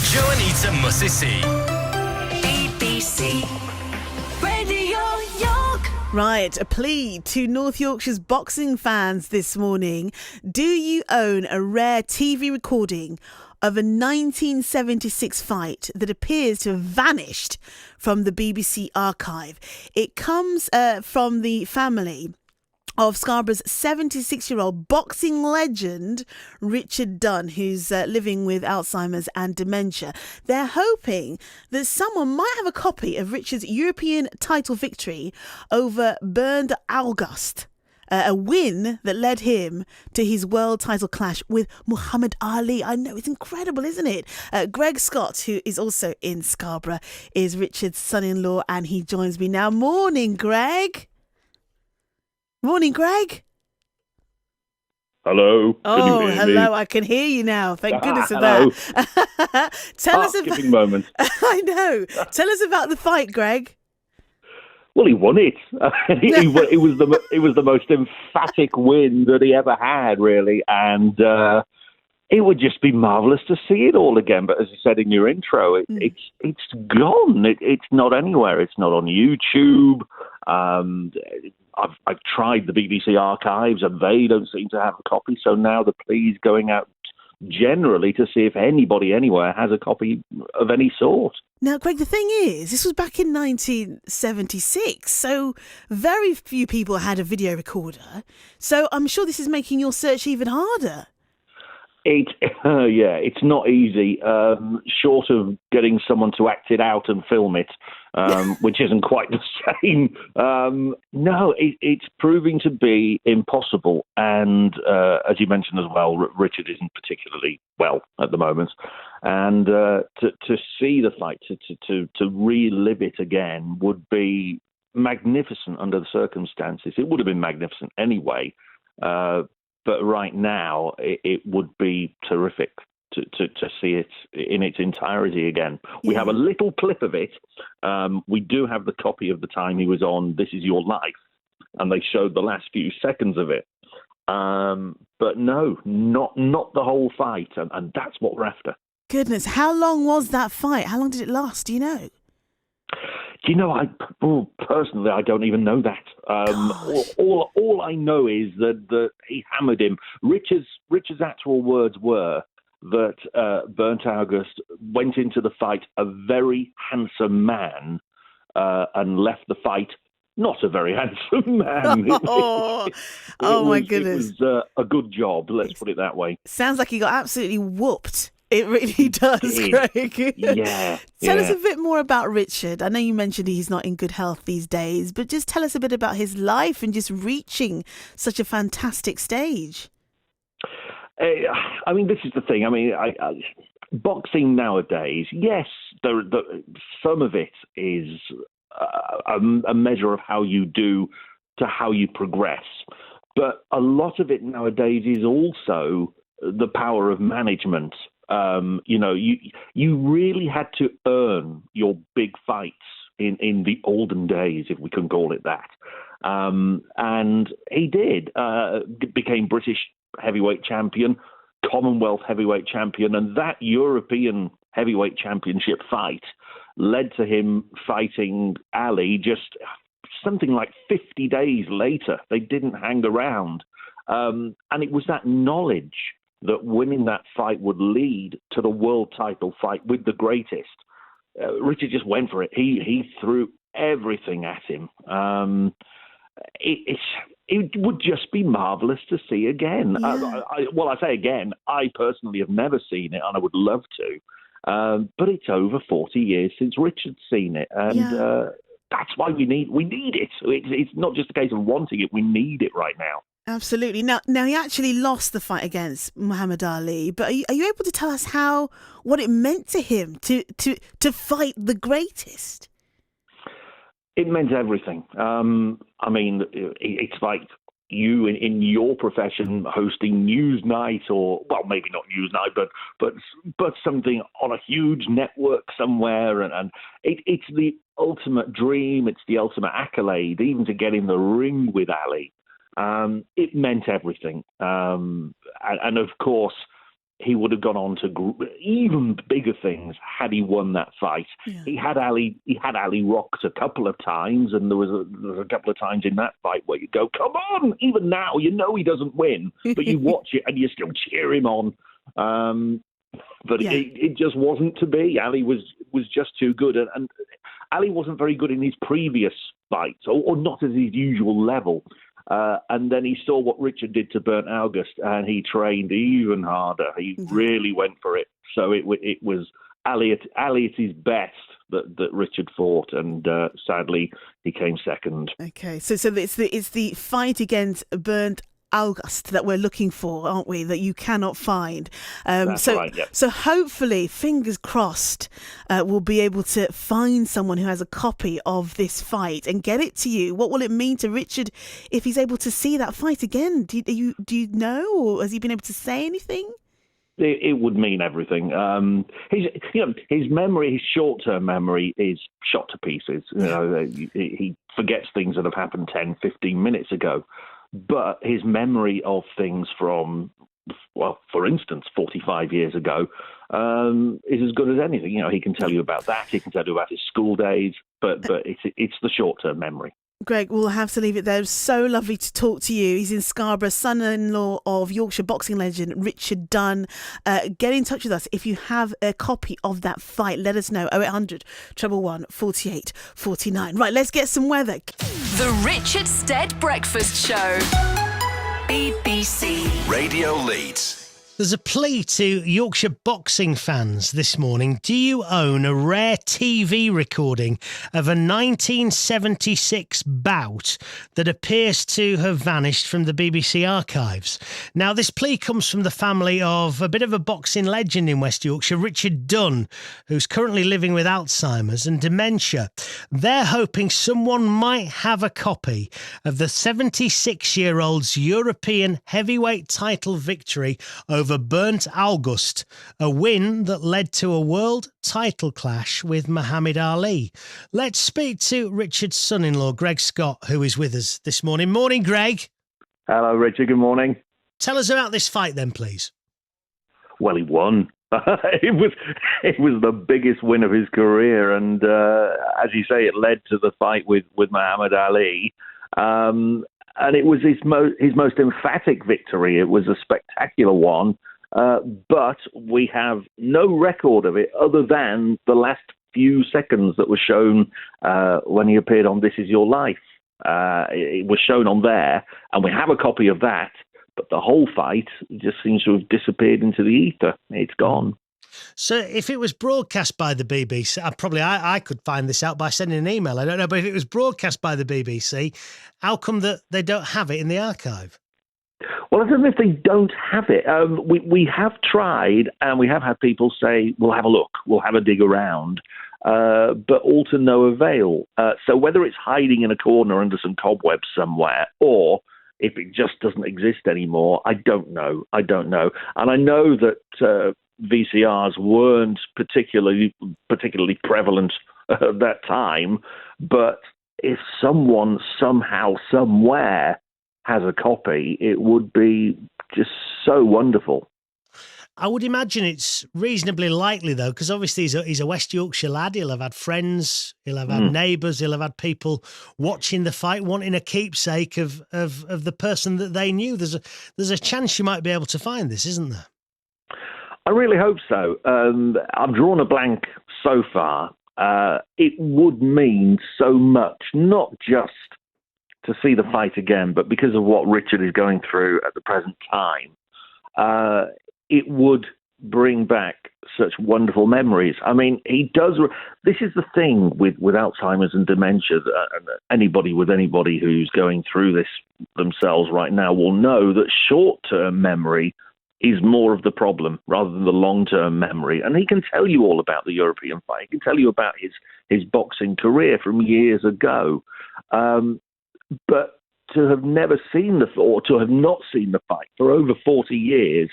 Joanita Musisi. BBC Radio York. Right, a plea to North Yorkshire's boxing fans this morning. Do you own a rare TV recording of a 1976 fight that appears to have vanished from the BBC archive? It comes from the family of Scarborough's 76-year-old boxing legend, Richard Dunn, who's living with Alzheimer's and dementia. They're hoping that someone might have a copy of Richard's European title victory over Bernd August, a win that led him to his world title clash with Muhammad Ali. I know, it's incredible, isn't it? Greg Scott, who is also in Scarborough, is Richard's son-in-law, and he joins me now. Morning, Greg. Morning, Greg. Hello. Can you hear hello. me? I can hear you now. Thank goodness for that. Tell us about. Moment. I know. Tell us about the fight, Greg. Well, he won it. It was the most emphatic win that he ever had, really, and it would just be marvellous to see it all again. But as you said in your intro, it's gone. It's not anywhere. It's not on YouTube. I've tried the BBC archives and they don't seem to have a copy. So now the plea's going out generally to see if anybody anywhere has a copy of any sort. Now, Greg, the thing is, this was back in 1976, so very few people had a video recorder. So I'm sure this is making your search even harder. It's not easy, short of getting someone to act it out and film it, which isn't quite the same. No, it's proving to be impossible. And as you mentioned as well, Richard isn't particularly well at the moment. And to see the fight, to relive it again would be magnificent under the circumstances. It would have been magnificent anyway. But right now, it would be terrific to see it in its entirety again. We have a little clip of it. We do have the copy of the time he was on This Is Your Life, and they showed the last few seconds of it. But no, not the whole fight, and that's what we're after. Goodness, how long was that fight? How long did it last? Do you know? Do you know, personally, I don't even know that. All I know is that he hammered him. Richard's actual words were that Bernd August went into the fight a very handsome man and left the fight not a very handsome man. My goodness. It was a good job, let's put it that way. Sounds like he got absolutely whooped. It really does, Greg. Yeah. Tell us a bit more about Richard. I know you mentioned he's not in good health these days, but just tell us a bit about his life and just reaching such a fantastic stage. I mean, this is the thing. I mean, boxing nowadays, yes, some of it is a measure of how you do to how you progress. But a lot of it nowadays is also the power of management. You really had to earn your big fights in the olden days, if we can call it that. And he did. Became British heavyweight champion, Commonwealth heavyweight champion, and that European heavyweight championship fight led to him fighting Ali just something like 50 days later. They didn't hang around. And it was that knowledge that winning that fight would lead to the world title fight with the greatest. Richard just went for it. He threw everything at him. It would just be marvellous to see again. Yeah. I say again, I personally have never seen it, and I would love to. But it's over 40 years since Richard's seen it, and that's why we need it. It's not just a case of wanting it; we need it right now. Absolutely. Now he actually lost the fight against Muhammad Ali, but are you able to tell us what it meant to him to fight the greatest? It meant everything. I mean, it's like you in your profession hosting news night, or well, maybe not news night, but something on a huge network somewhere, and it's the ultimate dream. It's the ultimate accolade, even to get in the ring with Ali. It meant everything. And of course, he would have gone on to even bigger things had he won that fight. Yeah. He had Ali rocked a couple of times, and there was a couple of times in that fight where you go, come on! Even now, you know he doesn't win, but you watch it and you still cheer him on. But Yeah. it just wasn't to be. Ali was just too good, and Ali wasn't very good in his previous fights, or not at his usual level. And then he saw what Richard did to Bernd August, and he trained even harder. He really went for it. So it was Ali at his best that Richard fought, and sadly he came second. Okay, so it's the fight against Bernd August that we're looking for, aren't we? That you cannot find. That's right. Yeah. So hopefully, fingers crossed, we'll be able to find someone who has a copy of this fight and get it to you. What will it mean to Richard if he's able to see that fight again? Do you know, or has he been able to say anything? It would mean everything. His memory, his short-term memory, is shot to pieces. He forgets things that have happened 10, 15 minutes ago. But his memory of things from, well, for instance, 45 years ago, is as good as anything. He can tell you about that. He can tell you about his school days. But it's the short-term memory. Greg, we'll have to leave it there. So lovely to talk to you. He's in Scarborough, son-in-law of Yorkshire boxing legend Richard Dunn. Get in touch with us if you have a copy of that fight. Let us know. 0800 111 48 49. Right, let's get some weather. The Richard Stead Breakfast Show. BBC Radio Leeds. There's a plea to Yorkshire boxing fans this morning. Do you own a rare TV recording of a 1976 bout that appears to have vanished from the BBC archives? Now, this plea comes from the family of a bit of a boxing legend in West Yorkshire, Richard Dunn, who's currently living with Alzheimer's and dementia. They're hoping someone might have a copy of the 76-year-old's European heavyweight title victory over Bernd August, a win that led to a world title clash with Muhammad Ali. Let's speak to Richard's son-in-law, Greg Scott, who is with us this morning. Morning, Greg. Hello, Richard. Good morning. Tell us about this fight then, please. Well, he won. It was the biggest win of his career, and as you say, it led to the fight with Muhammad Ali. And it was his most emphatic victory. It was a spectacular one, but we have no record of it other than the last few seconds that were shown when he appeared on This Is Your Life. It was shown on there, and we have a copy of that, but the whole fight just seems to have disappeared into the ether. It's gone. So if it was broadcast by the BBC, I could find this out by sending an email. I don't know, but if it was broadcast by the BBC, how come that they don't have it in the archive? Well, I don't know if they don't have it. We have tried, and we have had people say, we'll have a look, we'll have a dig around, but all to no avail. So whether it's hiding in a corner under some cobwebs somewhere, or if it just doesn't exist anymore, I don't know. And I know that VCRs weren't particularly prevalent at that time, but if someone somehow somewhere has a copy, it would be just so wonderful. I would imagine it's reasonably likely, though, because obviously he's a West Yorkshire lad. He'll have had friends, he'll have had neighbours, he'll have had people watching the fight, wanting a keepsake of the person that they knew. There's a chance you might be able to find this, isn't there? I really hope so. I've drawn a blank so far. It would mean so much, not just to see the fight again, but because of what Richard is going through at the present time. It would bring back such wonderful memories. I mean, he does. This is the thing with Alzheimer's and dementia. Anybody who's going through this themselves right now will know that short-term memory is more of the problem rather than the long-term memory. And he can tell you all about the European fight. He can tell you about his boxing career from years ago. But to have never seen or to have not seen the fight for over 40 years,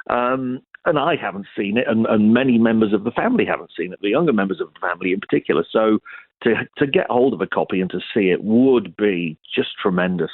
and I haven't seen it, and many members of the family haven't seen it, the younger members of the family in particular. So to get hold of a copy and to see it would be just tremendous.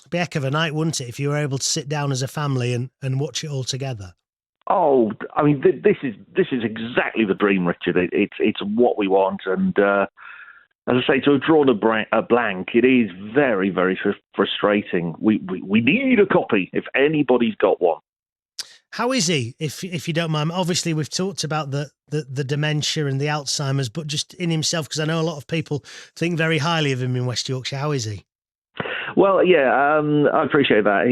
It'd be a heck of a night, wouldn't it, if you were able to sit down as a family and watch it all together? Oh, I mean, this is exactly the dream, Richard. It's what we want, and as I say, to have drawn a blank, it is very, very frustrating. We need a copy if anybody's got one. How is he, if you don't mind? Obviously, we've talked about the dementia and the Alzheimer's, but just in himself, because I know a lot of people think very highly of him in West Yorkshire. How is he? Well, yeah, I appreciate that.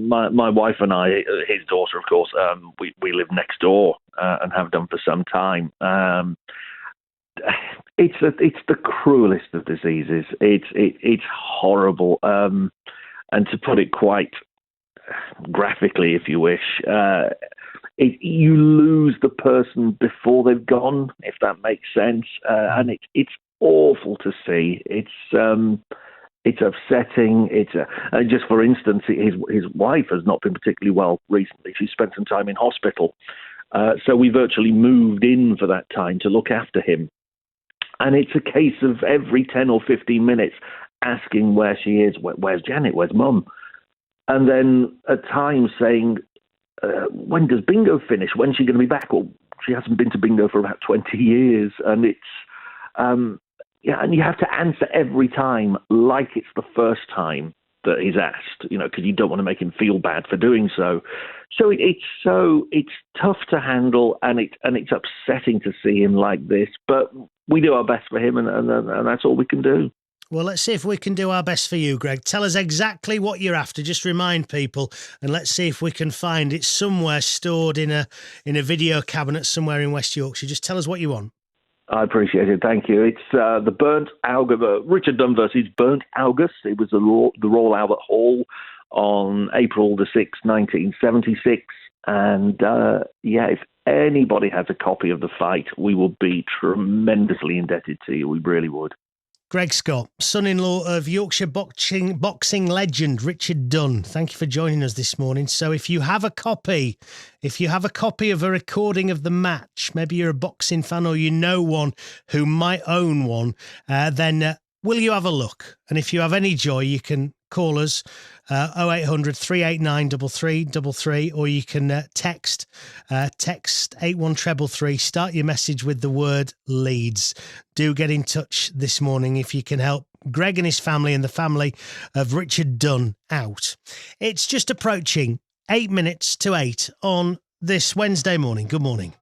My wife and I, his daughter, of course, we live next door and have done for some time. It's the cruelest of diseases. It's horrible, and to put it quite graphically, if you wish, you lose the person before they've gone, if that makes sense, and it's awful to see. It's upsetting. And just for instance, his wife has not been particularly well recently. She spent some time in hospital, so we virtually moved in for that time to look after him. And it's a case of every 10 or 15 minutes asking where she is, where's Janet, where's Mum? And then at times saying, when does bingo finish? When's she going to be back? Well, she hasn't been to bingo for about 20 years. And it's, and you have to answer every time like it's the first time that he's asked, because you don't want to make him feel bad for doing so. So it's tough to handle, and it's upsetting to see him like this. But we do our best for him, and that's all we can do. Well, let's see if we can do our best for you, Greg. Tell us exactly what you're after. Just remind people, and let's see if we can find it somewhere stored in a video cabinet somewhere in West Yorkshire. Just tell us what you want. I appreciate it. Thank you. It's the Bernd August, Richard Dunn versus Bernd August. It was the Royal Albert Hall on April the 6th, 1976. And if anybody has a copy of the fight, we will be tremendously indebted to you. We really would. Greg Scott, son-in-law of Yorkshire boxing legend Richard Dunn. Thank you for joining us this morning. So if you have a copy of a recording of the match, maybe you're a boxing fan or you know one who might own one, then will you have a look? And if you have any joy, you can call us 0800 389 3333, or you can text 81333. Start your message with the word Leeds. Do get in touch this morning if you can help Greg and his family and the family of Richard Dunn out. It's just approaching 8 minutes to 8 on this Wednesday morning. Good morning.